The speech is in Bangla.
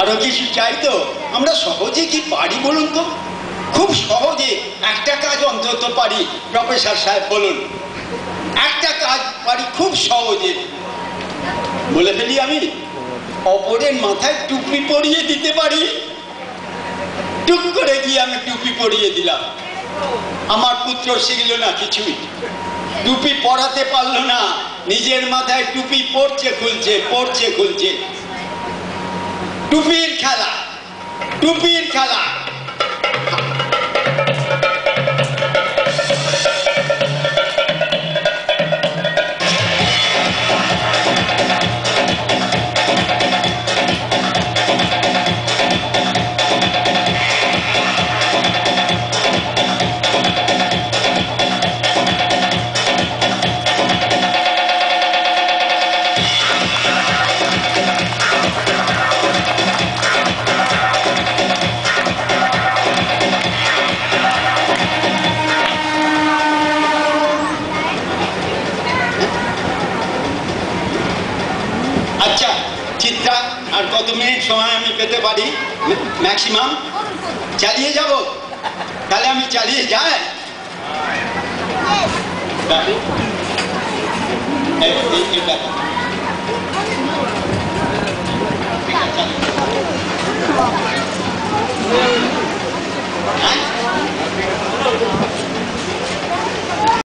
আরো কিছু চাই তো? আমরা সহজে কি পারি বলুন তো? খুব সহজে একটা কাজ অন্তত পারি। প্রফেসর সাহেব বলুন, একটা কাজ পারি খুব সহজে। বলে ফেলি আমি, অপরের মাথায় টুপি পরিয়ে দিতে পারি। টুক করে গিয়ে আমি টুপি পরিয়ে দিলাম। আমার পুত্র শিখল না কিছুই, টুপি পরাতে পারলো না, নিজের মাথায় টুপি পড়ছে খুলছে, পড়ছে খুলছে। টুপির খেলা, টুপির খেলা। আচ্ছা চিত্রা, আর কত মিনিট সময় আমি পেতে পারি ম্যাক্সিমাম? চালিয়ে যাব? তাহলে আমি চালিয়ে যাই।